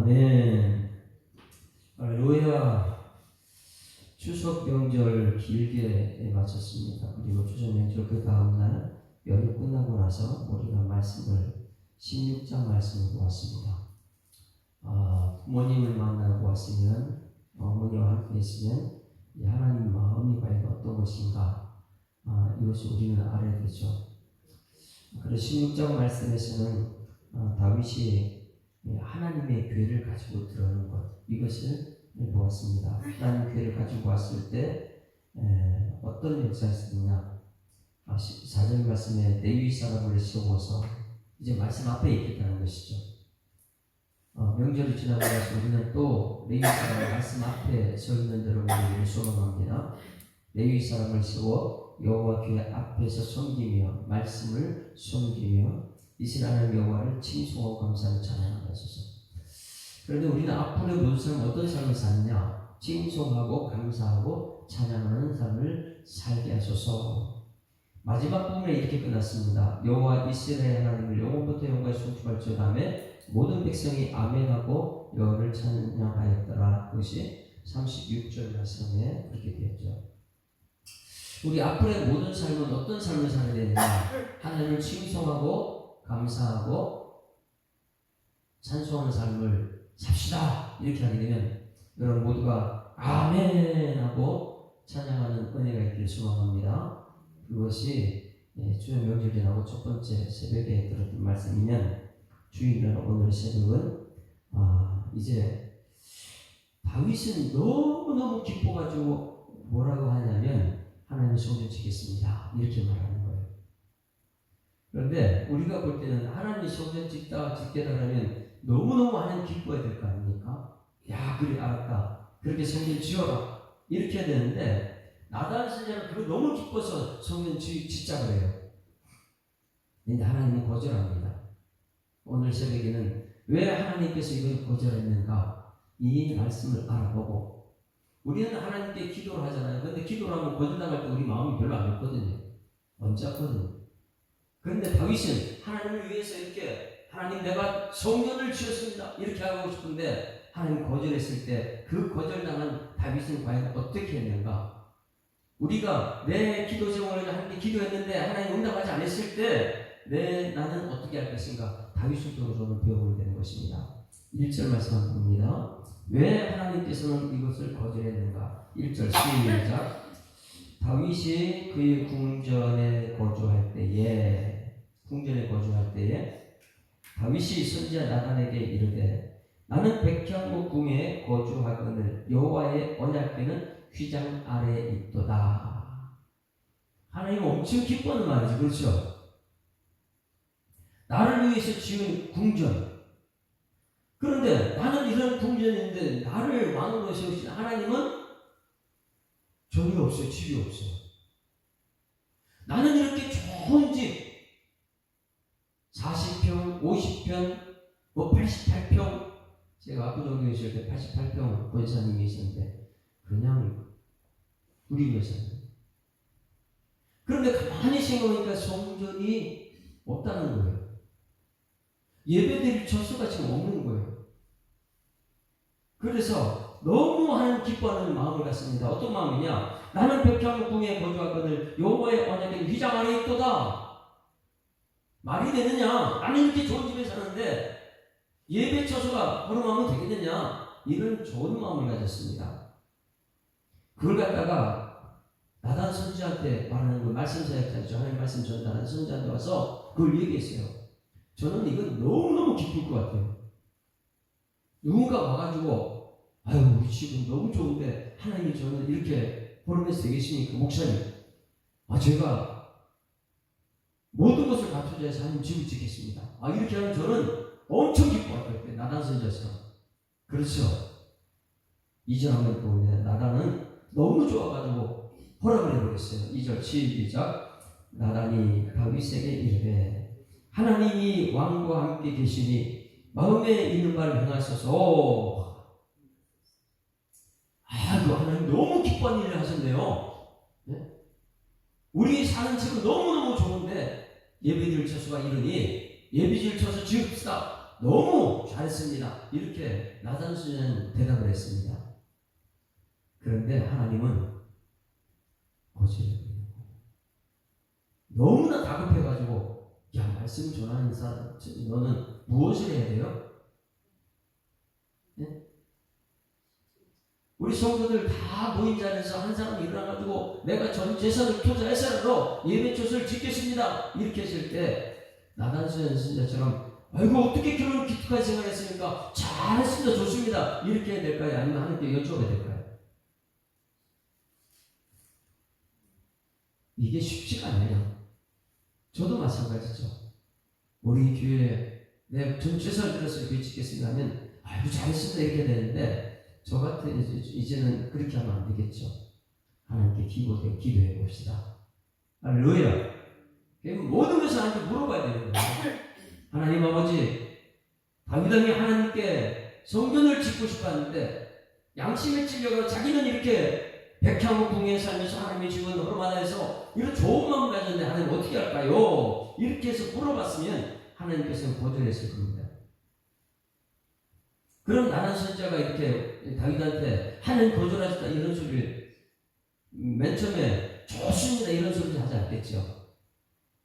아멘. 할렐루야. 추석 명절 길게 마쳤습니다. 그리고 추석 명절 그 다음날 연휴 끝나고 나서 우리가 말씀을 16장 말씀을 보았습니다. 부모님을 만나고 왔으면 어머니와 함께 있으면 하나님 마음이 과연 어떤 것인가 이것을 우리는 알아야 되죠. 그래서 16장 말씀에서는 다윗이 하나님의 괴를 가지고 들어오는 것 이것을 보았습니다. 하나님 괴를 가지고 왔을 때 어떤 역사가 있었느냐. 14절 말씀에 레위 사람을 세워서 이제 말씀 앞에 있겠다는 것이죠. 명절이 지나고 나서 우리는 또 레위 사람 말씀 앞에 서 있는 대로 우리를 소망합니다. 레위 사람을 세워 여호와 귀 앞에서 섬기며 말씀을 섬기며 이스라엘 여호와를 칭송하고 감사하는 찬양하게 하소서. 그런데 우리는 앞으로 모든 사람 어떤 삶을 사느냐? 칭송하고 감사하고 찬양하는 삶을 살게 하소서. 마지막 부분에 이렇게 끝났습니다. 여호와 이스라엘 하나님을 영원부터 영원까지 송축할지어다 하매 모든 백성이 아멘하고 여호와를 찬양하였더라. 그것이 36절 말씀에 그렇게 되었죠. 우리 앞으로의 모든 삶은 어떤 삶을 살아야 되느냐? 하나님을 칭송하고 감사하고 찬송하는 삶을 삽시다. 이렇게 하게 되면 여러분 모두가 아멘 하고 찬양하는 은혜가 있기를 소망합니다. 그것이 주의 명절이 지나고 첫 번째 새벽에 들었던 말씀이면 주일날 오늘 새벽은 이제 다윗은 너무너무 기뻐가지고 뭐라고 하냐면 하나님을 성전 짓겠습니다. 이렇게 말하는 거예요. 그런데 우리가 볼 때는 하나님이 성전 짓겠다 하면 너무너무 하나님 기뻐해야 될 거 아닙니까? 야, 그래 알았다. 그렇게 성전 지어라. 이렇게 해야 되는데 나단 선지자는 그거 너무 기뻐서 성전 짓자 그래요. 근데 하나님은 거절합니다. 오늘 새벽에는 왜 하나님께서 이걸 거절했는가? 이 말씀을 알아보고 우리는 하나님께 기도를 하잖아요. 그런데 기도를 하면 거절당할 때 우리 마음이 별로 안 좋거든요. 언짢거든요. 그런데 다윗은 하나님을 위해서 이렇게 하나님 내가 성전을 지었습니다. 이렇게 하고 싶은데 하나님 거절했을 때 그 거절당한 다윗은 과연 어떻게 했는가? 우리가 내 기도 제목을 하나님께 기도했는데 하나님 응답하지 않았을 때 나는 어떻게 할 것인가? 다윗을 통해서는 배워보게 되는 것입니다. 1절 말씀 한번 봅니다. 왜 하나님께서는 이것을 거절했는가? 1절 시작. 다윗이 그의 궁전에 거주할 때에 다윗이 선지자 나단에게 이르되 나는 백향목 궁에 거주하거늘 여호와의 언약궤는 휘장 아래에 있도다. 하나님 엄청 기뻐하는 말이죠. 그렇죠? 나를 위해서 지은 궁전. 그런데 나는 이런 궁전인데 나를 왕으로 세우신 하나님은 전이 없어요. 집이 없어요. 나는 이렇게 좋은 집 40평, 50평, 88평 제가 압구정교회 있을 때 88평 권사님이 있었는데 그냥 우리 회사는 그런데 가만히 생각하니까 성전이 없다는 거예요. 예배드릴 처소가 지금 없는 거예요. 그래서 너무 하나님 기뻐하는 마음을 갖습니다. 어떤 마음이냐? 나는 백향목궁에 거주하거늘 여호와의 언약궤는 휘장 아래에 있도다. 말이 되느냐? 나는 이렇게 좋은 집에 사는데 예배 처소가 허름하면 되겠느냐? 이런 좋은 마음을 가졌습니다. 그걸 갖다가 나단 선지자한테 말하는 거 말씀 사역자죠. 하나님 말씀 전달하는 선지자한테 와서 그걸 얘기했어요. 저는 이건 너무너무 기쁠 것 같아요. 누군가 와가지고 아유 우리 집은 너무 좋은데 하나님이 저는 이렇게 포럼에서 되겠습니까? 목사님 제가 모든 것을 갖춰줘야 하나님 집을 짓겠습니다. 이렇게 하면 저는 엄청 기뻐할 거예요. 나단 선지자처럼. 그렇죠? 2절 한번 보면 나단은 너무 좋아가지고 허락을 해버렸어요. 2절 시작. 나단이 다윗에게 이르되 하나님이 왕과 함께 계시니 마음에 있는 말을 행하소서. 그 하나님 너무 기뻐하는 일을 하셨네요. 네? 우리 사는 집은 너무너무 좋은데 예배드릴 처소가 이러니 예배드릴 처소 지읍시다. 너무 잘했습니다. 이렇게 나단 선지자는 대답을 했습니다. 그런데 하나님은 거절해버려요. 너무나 다급해가지고 야, 말씀 전하는 사람 너는 무엇을 해야 돼요? 네? 우리 성도들 다 모인 자리에서 한 사람이 일어나가지고 내가 전 재산을 투자해서라도 예배 조서를 지켰습니다. 이렇게 했을 때 나단 선지자처럼 아이고 어떻게 그런 기특한 생각을 했습니까? 잘했습니다. 좋습니다. 이렇게 해야 될까요? 아니면 하나님께 여쭤봐야 될까요? 이게 쉽지가 않아요. 저도 마찬가지죠. 우리 교회에 내가 전 최선을 들어서 교회 짓겠습니다 하면 아이고 잘했습니다 이렇게 되는데 저 같은 이제는 그렇게 하면 안 되겠죠. 하나님께 기도해 봅시다. 할렐루야. 모든 것을 하나님께 물어봐야 되는 거예요. 하나님 아버지, 다윗 왕이 하나님께 성전을 짓고 싶었는데 양심에 찔려서 자기는 이렇게 백향목궁에 살면서 하나님의 집은 얼마나해서 이런 좋은 마음 가졌는데 하나님 어떻게 할까요? 이렇게 해서 물어봤으면 하나님께서는 거절했을 겁니다. 그럼 나단 선지자가 이렇게 다윗한테 하나님 거절하셨다 이런 소리를 맨 처음에 좋습니다 이런 소리를 하지 않겠죠.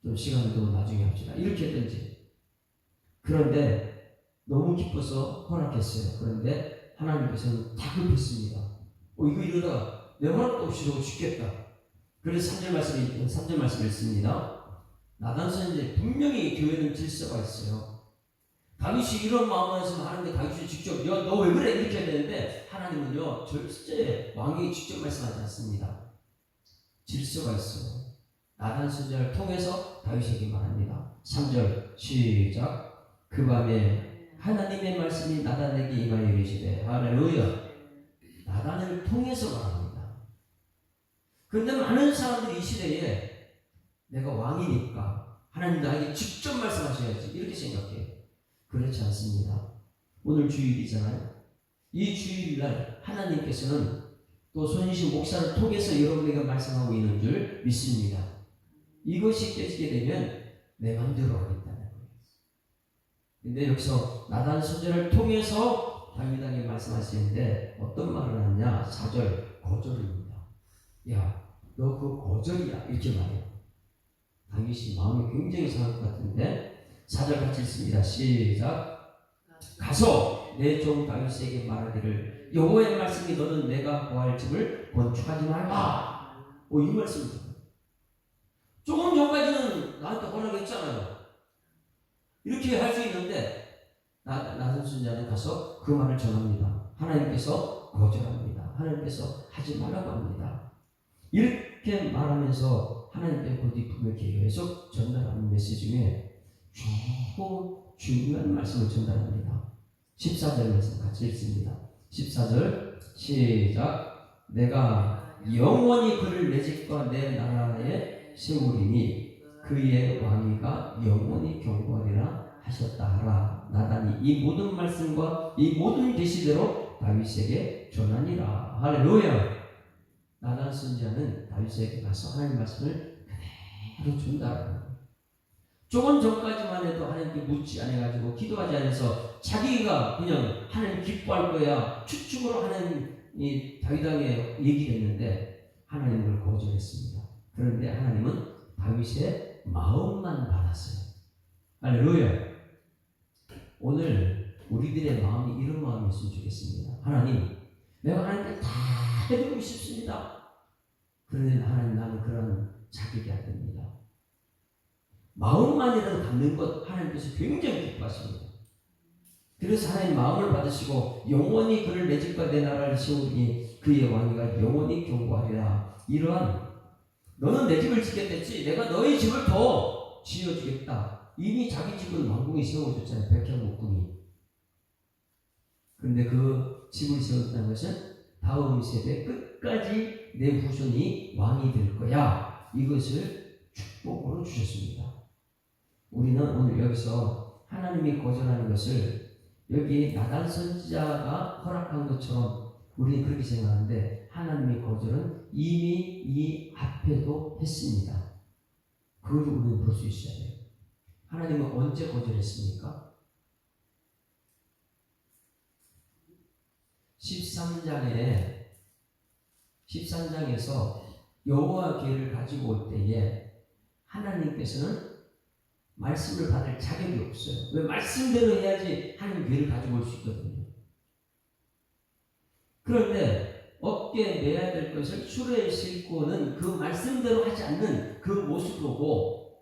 좀 시간을 더 나중에 합시다 이렇게 했든지. 그런데 너무 기뻐서 허락했어요. 그런데 하나님께서는 다급했습니다. 이거 이러다가 내 허락도 없이 저거 죽겠다. 그래서 3절 말씀을 읽습니다. 나단 선지자 분명히 교회는 질서가 있어요. 다윗이 이런 마음으로 해서 하는데 다윗이 직접 너 왜 그래 이렇게 해야 되는데 하나님은요 절대 왕이 직접 말씀하지 않습니다. 질서가 있어요. 나단 선지자를 통해서 다윗에게 말합니다. 3절 시작. 그 밤에 하나님의 말씀이 나단에게 임하여 이르시되 할렐루야. 나단을 통해서 말합니다. 그런데 많은 사람들이 이 시대에 내가 왕이니까 하나님 나에게 직접 말씀하셔야지 이렇게 생각해요. 그렇지 않습니다. 오늘 주일이잖아요. 이 주일날 하나님께서는 또 손희신 목사를 통해서 여러분에게 말씀하고 있는 줄 믿습니다. 이것이 깨지게 되면 내 마음대로 하겠다는 거예요. 근데 여기서 나단 선지자를 통해서 다윗 왕이 말씀하시는데 어떤 말을 하느냐? 4절 거절입니다. 야, 너 그 거절이야 이렇게 말해요. 다윗이 마음이 굉장히 상할 것 같은데 4절 같이 읽습니다. 시작. 가서 내 종 다윗에게 말하기를 여호와의 말씀이 너는 내가 거할 집을 건축하지 말라. 이 말씀입니다. 조금 전까지는 나한테 허락했잖아요. 이렇게 할 수 있는데 나단 선지자는 가서 그 말을 전합니다. 하나님께서 거절합니다. 하나님께서 하지 말라고 합니다. 이렇게 말하면서 하나님의 고집품을 계속 전달하는 메시지 중에 조금 중요한 말씀을 전달합니다. 14절 말씀 같이 읽습니다. 14절 시작. 내가 영원히 그를 내 집과 내 나라에 세우리니 그의 왕위가 영원히 경고하리라 하셨다 하라. 나단이 이 모든 말씀과 이 모든 계시대로 다윗에게 전하니라. 할렐루야. 나단 선지자는 다윗에게 가서 하나님 말씀을 그대로 전달하는 거예요. 조금 전까지만 해도 하나님께 묻지 않아가지고 기도하지 않아서 자기가 그냥 하나님 기뻐할 거야 추측으로 하나님이 다윗 왕에 얘기했는데 하나님을 거절했습니다. 그런데 하나님은 다윗의 마음만 받았어요. 할렐루야. 오늘 우리들의 마음이 이런 마음이었으면 좋겠습니다. 하나님, 내가 하나님께 다 해드리고 싶습니다. 그런데 하나님 나는 그런 자격이 안 됩니다. 마음만이라도 갖는 것 하나님께서 굉장히 기뻐하십니다. 그래서 하나님 마음을 받으시고 영원히 그를 내 집과 내 나라를 세우니 그의 왕위가 영원히 경고하리라. 이러한 너는 내 집을 짓겠댔지 내가 너의 집을 더 지어주겠다. 이미 자기 집은 왕궁이 세워졌잖아요. 백향목궁이. 그런데 그 집을 세웠다는 것은 다음 세대 끝까지 내 후손이 왕이 될 거야. 이것을 축복으로 주셨습니다. 우리는 오늘 여기서 하나님이 거절하는 것을 여기 나단 선지자가 허락한 것처럼 우리는 그렇게 생각하는데 하나님의 거절은 이미 이 앞에도 했습니다. 그걸 우리는 볼 수 있어야 돼요. 하나님은 언제 거절했습니까? 13장에서 여호와 계를 가지고 올 때에 하나님께서는 말씀을 받을 자격이 없어요. 왜? 말씀대로 해야지 하나님 계를 가지고 올 수 있거든요. 그런데 어깨에 매야 될 것을 수레에 싣고는 그 말씀대로 하지 않는 그 모습 보고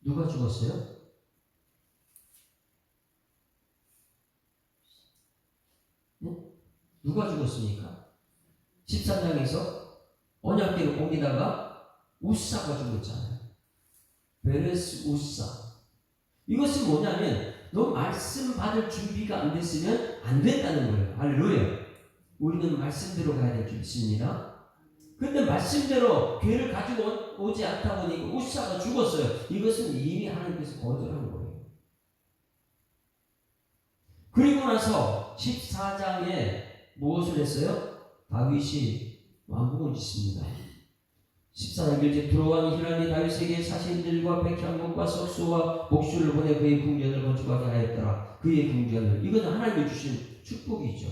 누가 죽었어요? 누가 죽었습니까? 13장에서 언약궤를 옮기다가 우사가 죽었잖아요. 베레스 우사. 이것은 뭐냐면 너 말씀 받을 준비가 안 됐으면 안 된다는 거예요. 할렐루야. 우리는 말씀대로 가야 될 줄 믿습니다. 근데 말씀대로 궤를 가지고 오지 않다 보니까 우사가 죽었어요. 이것은 이미 하나님께서 거절한 거예요. 그리고 나서 14장에 무엇을 했어요? 다윗이 왕궁을 짓습니다. 14장 1절 두로왕 히람이 다윗에게 사신들과 백향목과 석수와 목수를 보내 그의 궁전을 건축하게 하였더라. 그의 궁전을. 이것은 하나님이 주신 축복이죠.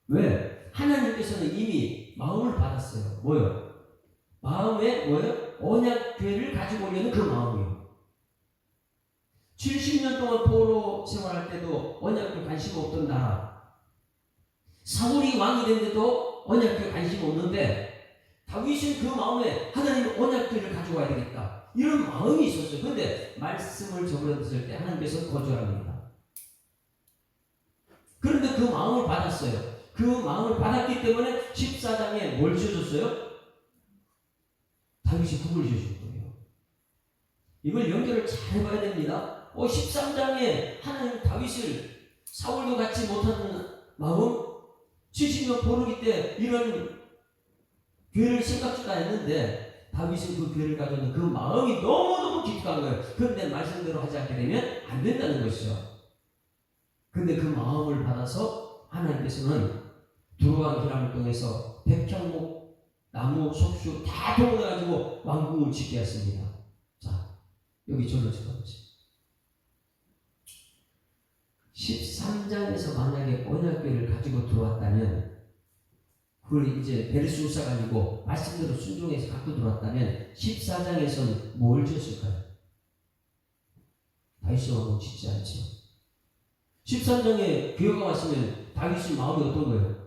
왜? 하나님께서는 이미 마음을 받았어요. 뭐요? 마음에 뭐요? 언약궤를 가지고 오려는 그 마음이요. 70년 동안 포로 생활할 때도 언약궤 관심 없던 나라. 사울이 왕이 됐는데도 언약궤 관심 없는데 다윗은 그 마음에 하나님 언약궤를 가져와야 되겠다. 이런 마음이 있었어요. 그런데 말씀을 접어들었을 때 하나님께서 거절합니다. 그런데 그 마음을 받았어요. 그 마음을 받았기 때문에 14장에 뭘 지어줬어요? 다윗이 국을 지어준 거예요. 이걸 연결을 잘 해봐야 됩니다. 13장에 하나님 다윗을 사울도 갖지 못하는 마음, 70년 포로기 때 이런 궤를 생각지도 않았는데 다윗은 그 궤를 가져오는 그 마음이 너무너무 깊은 거예요. 그런데 말씀대로 하지 않게 되면 안 된다는 것이죠. 그런데 그 마음을 받아서 하나님께서는 두루왕 히람을 통해서 백향목, 나무, 석수 다 동원해가지고 왕궁을 짓게 했습니다. 자, 여기 절로 쳐다보세요. 13장에서 만약에 언약궤를 가지고 들어왔다면 그걸 이제 베르스 우사가 아니고 말씀대로 순종해서 갖고 들어왔다면 14장에서는 뭘 지었을까요? 다윗이 왕궁 짓지 않죠. 13장에 기회가 왔으면 다윗의 마음이 어떤 거예요?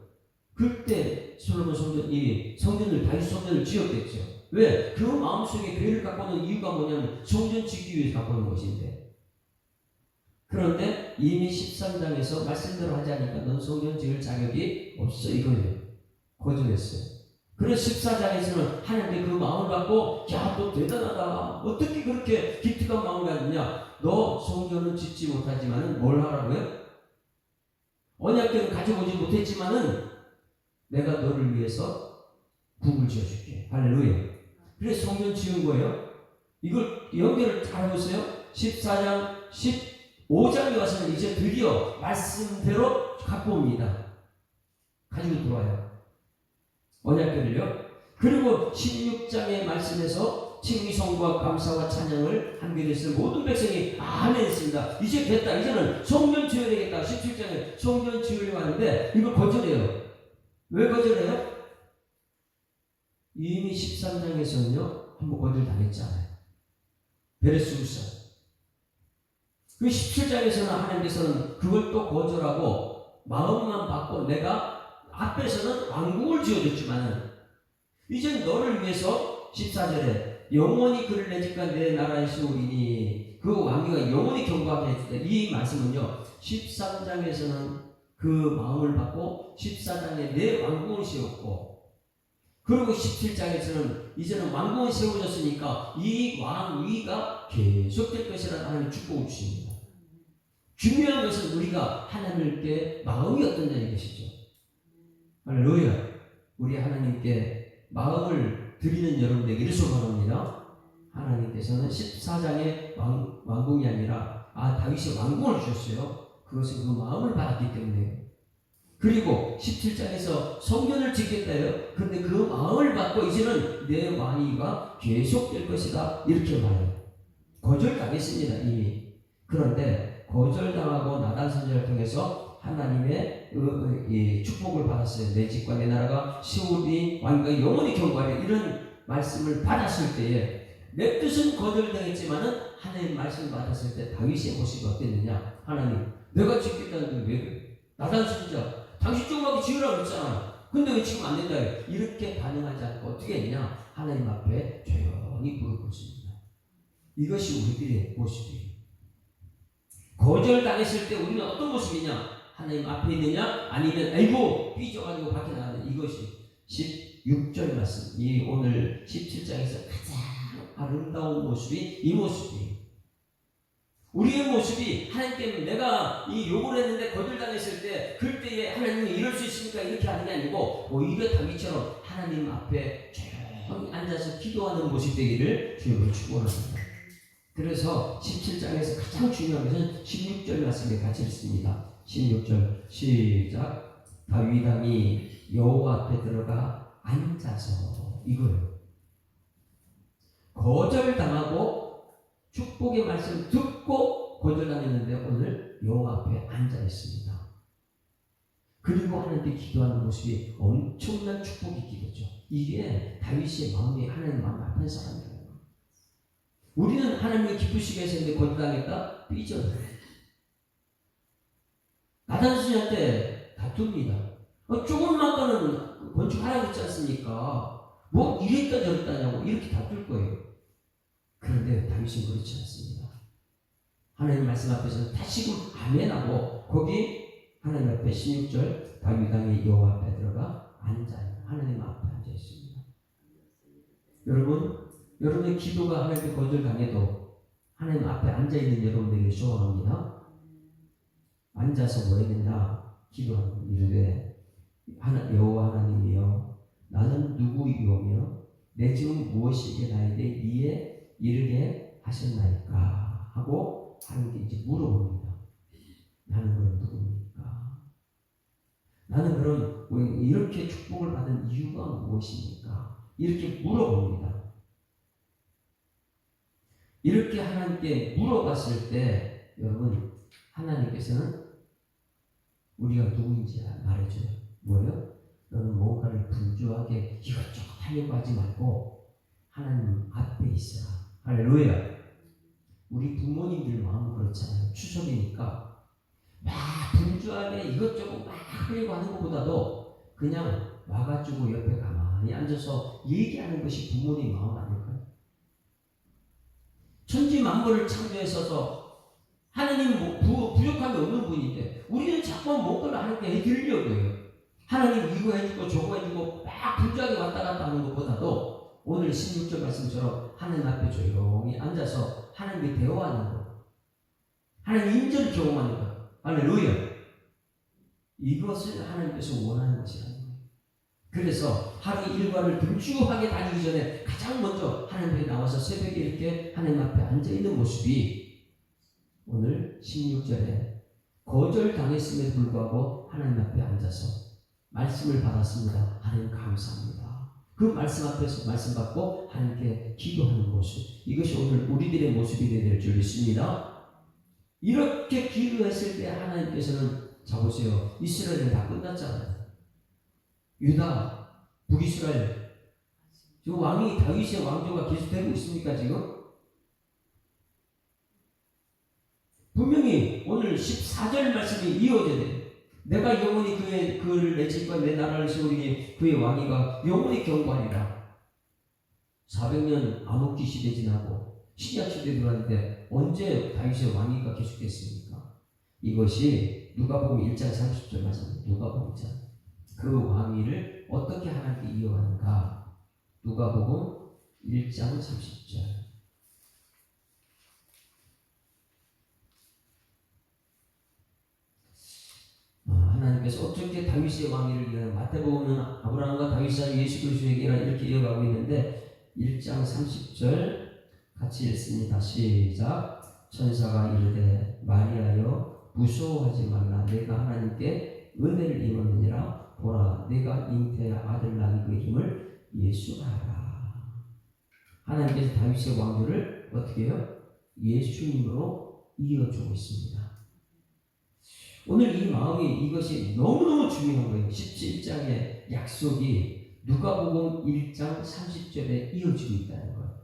그때 솔로몬 성전을 다윗 성전을 지었겠죠. 왜? 그 마음속에 교회를 갖고 오는 이유가 뭐냐면 성전 짓기 위해서 갖고 오는 것인데, 그런데 이미 13장에서 말씀대로 하지 않으니까 넌 성전 지을 자격이 없어 이거예요. 거절했어요. 그래서 14장에서는 하나님께 그 마음을 받고 야, 너 대단하다. 어떻게 그렇게 기특한 마음을 가졌냐. 너 성전은 짓지 못하지만은 뭘 하라고요? 언약궤를 가져오지 못했지만은 내가 너를 위해서 국을 지어줄게. 할렐루야. 그래서 성전 지은 거예요. 이걸 연결을 잘 해보세요. 14장, 15장에 와서는 이제 드디어 말씀대로 갖고 옵니다. 가지고 들어와요. 언약궤를요. 그리고 16장의 말씀에서 칭의성과 감사와 찬양을 함께 했을 모든 백성이 아멘 했습니다. 이제 됐다. 이제는 성전 지어야 되겠다. 17장에 성전 지으려고 하는데 이걸 거절해요. 왜 거절해요? 이미 13장에서는요 한번 거절당했잖아요. 베레스 우사. 그 17장에서는 하나님께서는 그걸 또 거절하고 마음만 받고 내가 앞에서는 왕궁을 지어줬지만은 이제 너를 위해서 14절에 영원히 그를 내 집과 내 나라에 세우리니 그 왕위가 영원히 경고하게 해주다. 이 말씀은요 13장에서는 그 마음을 받고 14장에 내 왕궁을 세웠고, 그리고 17장에서는 이제는 왕궁이 세워졌으니까 이 왕위가 계속될 것이라는 하나님의 축복을 주십니다. 중요한 것은 우리가 하나님께 마음이 어떠냐는 것이죠. 할렐루야. 우리 하나님께 마음을 드리는 여러분 되기를 소망합니다. 하나님께서는 14장의 왕궁이 아니라 다윗이 왕궁을 주셨어요. 그것은 그 마음을 받았기 때문에. 그리고 17장에서 성전을 짓겠다요. 그런데 그 마음을 받고 이제는 내 왕위가 계속될 것이다. 이렇게 말해요. 거절당했습니다. 이미. 그런데 거절당하고 나단 선지자를 통해서 하나님의 이 축복을 받았어요. 내 집과 내 나라가 세우리 왕과 영원히 경고하리. 이런 말씀을 받았을 때에 내 뜻은 거절당했지만은 하나님 말씀을 받았을 때 다윗의 모습이 어땠느냐? 하나님, 내가 짓겠다는데 왜 그래? 나단 선지자, 당신 조그맣게 지으라고 했잖아. 근데 왜 지금 안 된다? 이렇게 반응하지 않고 어떻게 했냐? 하나님 앞에 조용히 무릎 꿇습니다. 이것이 우리들의 모습이에요. 거절당했을 때 우리는 어떤 모습이냐? 하나님 앞에 있느냐? 아니면 아이고 삐져가지고 밖에 나가는 이것이 16절 말씀. 이 오늘 17장에서 가장 아름다운 모습이 이 모습이에요. 우리의 모습이 하나님께 내가 이 욕을 했는데 거절당했을 때 그때에 하나님이 이럴 수 있습니까? 이렇게 하는 게 아니고 오히려 다윗처럼 하나님 앞에 조용히 앉아서 기도하는 모습 되기를 주님을 축원합니다. 그래서 17장에서 가장 중요한 것은 16절 말씀에 같이 읽습니다. 16절 시작. 다윗 왕이 여호와 앞에 들어가 앉아서 이거예요. 거절당하고 축복의 말씀 듣고 거절당했는데 오늘 여호와 앞에 앉아 있습니다. 그리고 하나님께 기도하는 모습이 엄청난 축복의 기도죠. 이게 다윗의 마음이 하나님 마음 앞에 사람이에요. 우리는 하나님의 기쁘시게 했는데 거절당했다? 삐져요. 나단 선지자한테 다툽니다. 조금만 거는 건축하라고 했지 않습니까? 뭐 이랬다 저랬다냐고 이렇게 다툴 거예요. 그런데 다윗은 그렇지 않습니다. 하나님 말씀 앞에서 다시금 아멘하고 거기 하나님 앞에 16절 다윗 왕이 여호와 앞에 들어가 앉아요. 하나님 앞에 앉아 있습니다. 여러분의 기도가 하나님께 거절당해도 하나님 앞에 앉아 있는 여러분들에게 소원합니다. 앉아서 뭐 했느냐? 기도하는 이르되 여호와 하나님이여 나는 누구이오며 내 지금 무엇이게 나에게 이에 이르게 하셨나이까 하고 하나님께 이제 물어봅니다. 나는 그럼 누굽니까? 나는 그럼 이렇게 축복을 받은 이유가 무엇입니까? 이렇게 물어봅니다. 이렇게 하나님께 물어봤을 때 여러분 하나님께서는 우리가 누구인지 말해줘요. 뭐예요? 너는 뭔가를 분주하게 이것저것 하려고 하지 말고 하나님 앞에 있어라. 할렐루야. 우리 부모님들 마음 그렇잖아요. 추석이니까 막 분주하게 이것저것 막 하려고 하는 것보다도 그냥 와가지고 옆에 가만히 앉아서 얘기하는 것이 부모님 마음 아닐까요? 천지 만물을 창조했어서 하나님 부족함이 없는 분인데 우리는 자꾸 뭔가를 하나님께 해드리려고 해요. 하나님 이거 해주고 저거 해주고 막 분주하게 왔다 갔다 하는 것보다도 오늘 16절 말씀처럼 하나님 앞에 조용히 앉아서 하나님께 대화하는 것, 하나님 인전을 경험하는 것, 할렐루야. 이것을 하나님께서 원하는 것이라는 거예요. 그래서 하루 일과를 분주하게 다니기 전에 가장 먼저 하나님 앞에 나와서 새벽에 이렇게 하나님 앞에 앉아있는 모습이 오늘 16절에 거절당했음에 불구하고 하나님 앞에 앉아서 말씀을 받았습니다. 하나님 감사합니다. 그 말씀 앞에서 말씀 받고 하나님께 기도하는 모습, 이것이 오늘 우리들의 모습이 될 줄 믿습니다. 이렇게 기도했을 때 하나님께서는 자 보세요. 이스라엘은 다 끝났잖아요. 유다, 북이스라엘, 지금 왕이 다윗의 왕조가 계속되고 있습니까 지금? 분명히 오늘 14절 말씀이 이어져야 돼요. 내가 영원히 그를 내 집과 내 나라를 세우리니 그의 왕위가 영원히 경고하리라. 400년 암흑기 시대 지나고 신약 시대 들어왔는데 언제 다윗의 왕위가 계속됐습니까? 이것이 누가복음 1장 30절 말씀. 누가복음 1장. 그 왕위를 어떻게 하나님께 이어가는가? 누가복음 1장 30절. 하나님께서 어떻게 다윗의 왕위를 이어가는 마태복음은 아브라함과 다윗과 예수 그리스도에게라 이렇게 이어가고 있는데 1장 30절 같이 읽습니다. 시작. 천사가 이르되 마리아여 무서워하지 말라. 내가 하나님께 은혜를 입었느니라. 보라 내가 잉태의 아들 낳은 그 이름을 예수라 하라. 하나님께서 다윗의 왕조를 어떻게 해요? 예수님으로 이어주고 있습니다. 오늘 이 마음이 이것이 너무너무 중요한 거예요. 17장의 약속이 누가복음 1장 30절에 이어지고 있다는 거예요.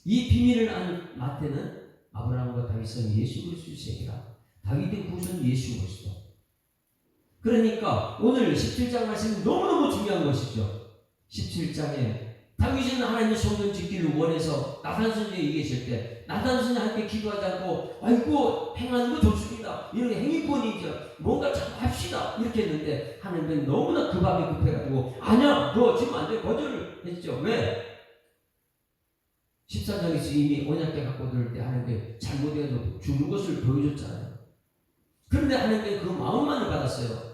이 비밀을 안 마태는 아브라함과 다윗은 예수 그리스도의 세계라. 다윗의 후손 예수 그리스도. 그러니까 오늘 17장 말씀이 너무너무 중요한 것이죠. 17장에 다윗은 하나님의 성전 짓기를 원해서 나단 선생이 얘기했을 때 나단 선생님께 기도하지 않고 아이고 행하는 거 좋습니다. 이런 행위권이죠. 뭔가 자꾸 합시다. 이렇게 했는데 하나님은 너무나 급하게 급해가지고 아니야 너 지금 안 돼. 거절을 했죠. 왜? 14장에서 이미 언약궤 갖고 들을 때 하나님께 잘못해서 죽는 것을 보여줬잖아요. 그런데 하나님께 그 마음만을 받았어요.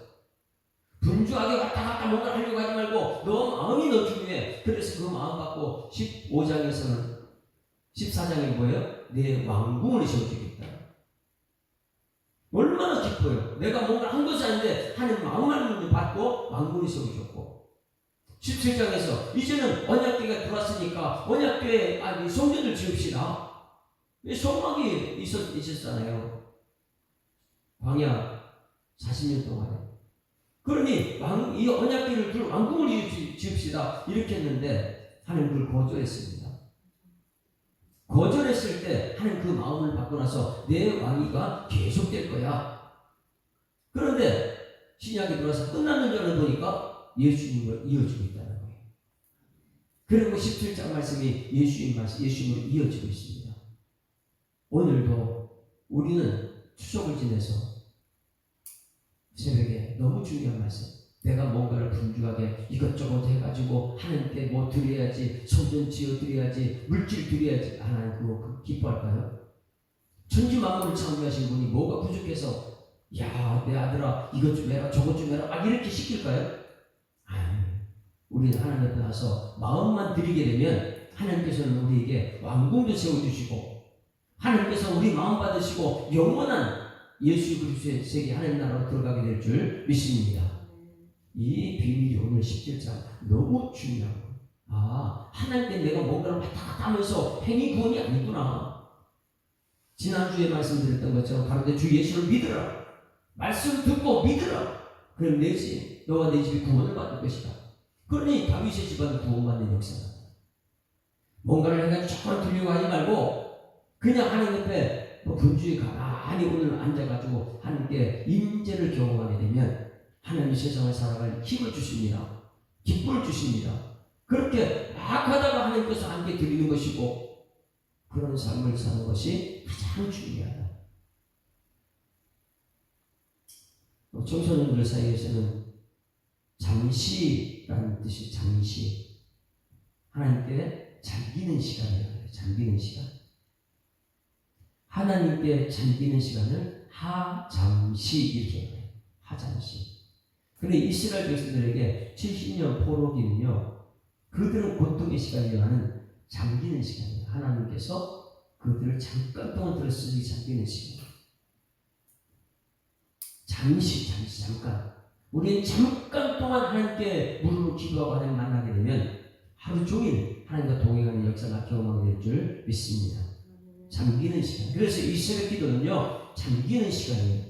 분주하게 왔다 갔다 뭔가 하려고 하지 말고 너 마음이 너 중요해. 그래서 그 마음 받고 15장에서는 14장에 뭐예요? 내 왕궁을 세워주겠다. 얼마나 기뻐요. 내가 뭔가 한 것이 아닌데 하나님 마음만 받고 왕궁을 세워줬고 17장에서 이제는 언약궤가 들어왔으니까 언약궤에 성전을 지읍시다. 소망이 있었잖아요. 광야 40년 동안에. 그러니 이 언약궤를 왕궁을 지읍시다 이렇게 했는데 하나님 그걸 거절했습니다. 거절했을 때 하나님 그 마음을 받고 나서 내 왕위가 계속될 거야. 그런데 신약이 들어와서 끝나는 줄 알고 보니까 예수님을 이어지고 있다는 거예요. 그리고 17장 말씀이 예수님으로 이어지고 있습니다. 오늘도 우리는 추석을 지내서 새벽에 너무 중요한 말씀. 내가 뭔가를 분주하게 이것저것 해가지고 하나님께 뭐 드려야지, 성전 지어 드려야지, 물질 드려야지. 하나님 그거 기뻐할까요? 천지 만물을 창조하신 분이 뭐가 부족해서 야, 내 아들아 이것 좀 해라 저것 좀 해라 막 이렇게 시킬까요? 아니, 우리는 하나님 앞에 나서 마음만 드리게 되면 하나님께서는 우리에게 왕궁도 세워주시고 하나님께서 우리 마음 받으시고 영원한 예수 그리스도의 세계 하나님 나라로 들어가게 될 줄 믿습니다. 이 비밀이 오늘 17장 너무 중요한 거예요. 하나님께 내가 뭔가를 왔다 갔다 하면서 행위 구원이 아니구나. 지난주에 말씀드렸던 것처럼 바로 주 예수를 믿으라. 말씀을 듣고 믿으라. 그럼 내 집, 너와 내 집이 구원을 받을 것이다. 그러니 다윗의 집안은 구원받는 역사다. 뭔가를 해가지고 조금만 들려고 하지 말고 그냥 하나님 앞에 분주히 가만히 오늘 앉아가지고 하나님께 임재를 경험하게 되면 하나님이 세상을 살아갈 힘을 주십니다. 기쁨을 주십니다. 그렇게 막 하다가 하나님께서 함께 드리는 것이고 그런 삶을 사는 것이 가장 중요하다. 청소년들 사이에서는 잠시라는 뜻이 잠시 하나님께 잠기는 시간이에요. 잠기는 시간. 하나님께 잠기는 시간을 하잠시 이렇게 해요. 하잠시. 그런데 이스라엘 백성들에게 70년 포로기는요. 그들은 고통의 시간이라는 잠기는 시간이에요. 하나님께서 그들을 잠깐 동안 들었으니 잠기는 시간. 잠깐. 우리는 잠깐 동안 하나님께 무릎을 기도하고 하나님 만나게 되면 하루 종일 하나님과 동행하는 역사가 경험하게 될 줄 믿습니다. 잠기는 시간. 그래서 이 새벽 기도는요, 잠기는 시간이에요.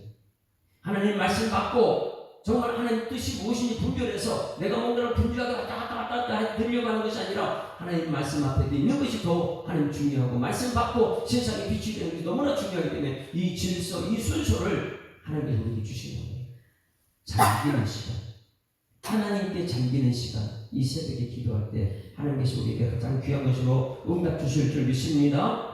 하나님 말씀 받고 정말 하나님 뜻이 무엇인지 분별해서 내가 뭔가를 분별하게 왔다 갔다 드리려고 하는 것이 아니라 하나님 말씀 앞에 있는 것이 더 하나님 중요하고 말씀 받고 세상에 비추게 되는 것이 너무나 중요하기 때문에 이 질서, 이 순서를 하나님께서 우리에게 주시는 거예요. 잠기는 시간. 하나님께 잠기는 시간. 이 새벽에 기도할 때 하나님께서 우리에게 가장 귀한 것으로 응답 주실 줄 믿습니다.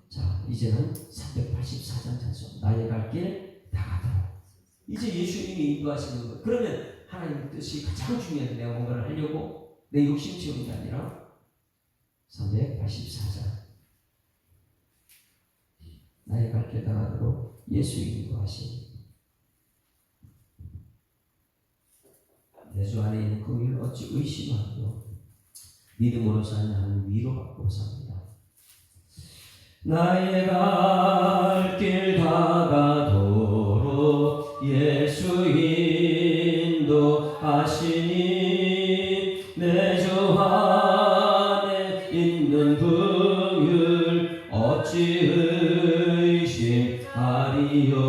자, 이제는 384장 찬송. 나의 갈 길 다가도록. 이제 예수님이 인도하시는 것. 그러면 하나님의 뜻이 가장 중요한데 내가 뭔가를 하려고 내 욕심 채우는 게 아니라 384장. 나의 갈 길 다가도록 예수 인도하시는 내 주 안에 있는 그 일을 어찌 의심하고 믿음으로 사는 하는 위로받고 삽니다. 나의 갈 길 다가도록 예수 인도하시니 내 주 안에 있는 그 일 어찌 의심하리요.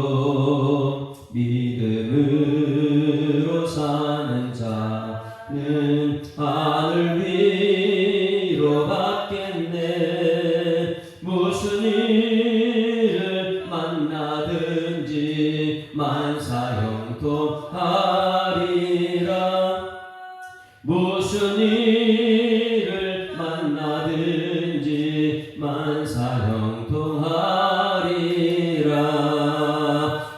돈으로 사는 자는 하늘 위로 받겠네. 무슨 일을 만나든지 만사형통하리라. 무슨 일을 만나든지 만사형통하리라.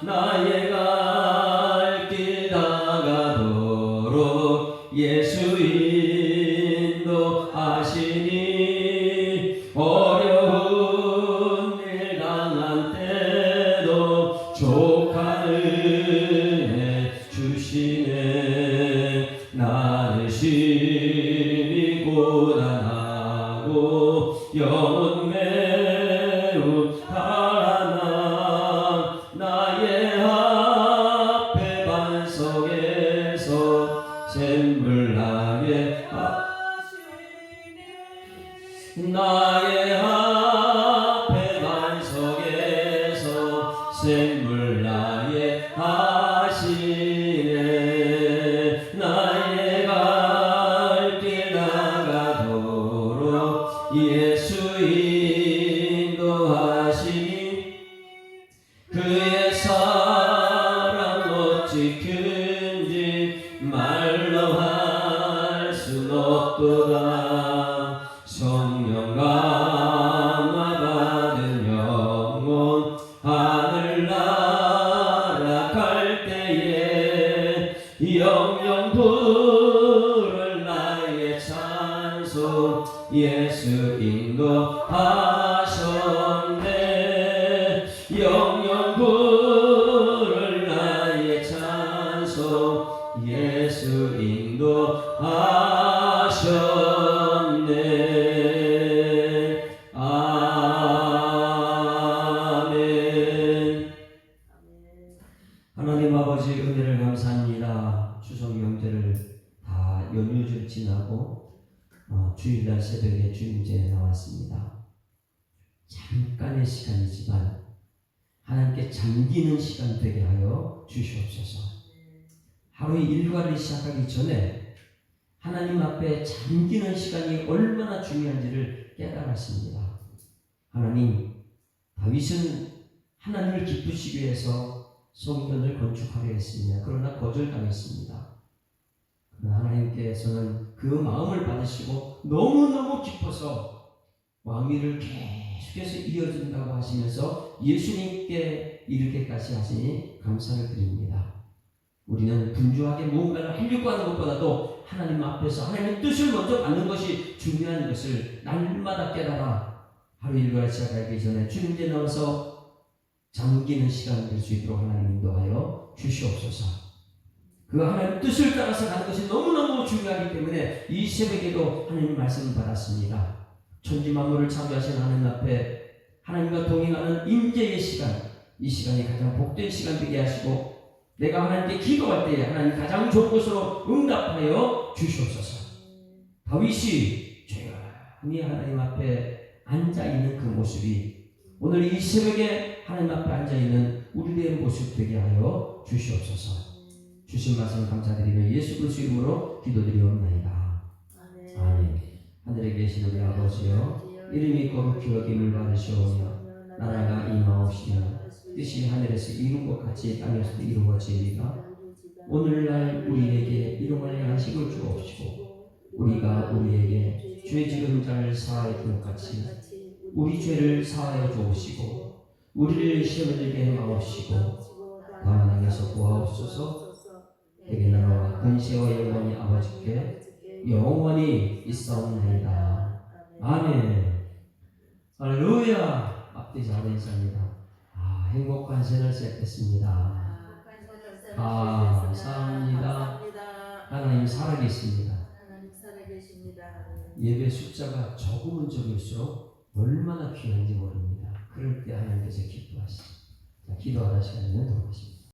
나의 갈 길 다가도록 예수 인도하시니 어려운 일 당한 때도 족한 은혜 주시네. 나를 심히 고단하고 영혼 매우 달아나 나의 앞에 반석에서 샘물 나게 나의 앞에 반석에서 샘물 나게 하시네. 나의 갈 길 나가도록 예수 인도하시니 그의 사랑 어찌 큰지 말로 할 순 없도다. 성령 감화 받은 영혼 하늘나라 갈 때에 영영 부를 나의 찬송 예수 인도하셨네. 영영 부를 나의 찬송 예수 인도하셨네. 아멘. 하나님 아버지 은혜를 감사합니다. 추석 명절을 다 연휴를 지나고 주일날 새벽에 주님제에 나왔습니다. 잠깐의 시간이지만 하나님께 잠기는 시간 되게 하여 주시옵소서. 하루의 일과를 시작하기 전에 하나님 앞에 잠기는 시간이 얼마나 중요한지를 깨달았습니다. 하나님, 다윗은 하나님을 기쁘시기 위해서 성전을 건축하려 했습니다. 그러나 거절당했습니다. 그러나 하나님께서는 그 마음을 받으시고 너무너무 기뻐서 왕위를 계속해서 이어준다고 하시면서 예수님께 이르게까지 하시니 감사를 드립니다. 우리는 분주하게 무언가를 하려고 하는 것보다도 하나님 앞에서 하나님의 뜻을 먼저 받는 것이 중요한 것을 날마다 깨달아 하루 일과를 시작하기 전에 주님께 나와서 잠기는 시간이 될 수 있도록 하나님 인도하여 주시옵소서. 그 하나님의 뜻을 따라서 가는 것이 너무너무 중요하기 때문에 이 새벽에도 하나님 말씀을 받았습니다. 천지만물을 창조하신 하나님 앞에 하나님과 동행하는 임재의 시간, 이 시간이 가장 복된 시간 되게 하시고 내가 하나님께 기도할 때에 하나님 가장 좋은 것으로 응답하여 주시옵소서. 다윗이 조용히 하나님 앞에 앉아있는 그 모습이 오늘 이 새벽에 하나님 앞에 앉아있는 우리들의 모습 되게 하여 주시옵소서. 주신 말씀을 감사드리며 예수 그리스도 이름으로 기도드리옵나이다. 아멘. 하늘에 계신 우리 아버지여, 이름이 거룩히 여김을 받으시오며 나라가 임하옵시며 뜻이 하늘에서 이룬 것 같이 땅에서도 이루어지리라. 오늘날 우리에게 일용할 양식을 주옵시고 우리가 우리에게 죄 지은 자를 사하여 준 것 같이 우리 죄를 사하여 주옵시고 우리를 시험에 들게 마옵시고 다만 악에서 구하옵소서. 내게 나라와 권세와 영광이 아버지께 영원히 있사옵나이다. 아멘. 할렐루야. 앞뒤 잘 인사합니다. 행복한 새날 시작했습니다. 감사합니다. 하나님 살아계십니다. 예배 숫자가 적으면 적을수록 얼마나 귀한지 모릅니다. 그럴 때 하나님께서 기뻐하시죠. 자, 기도하다 시간을 돌아가십니다.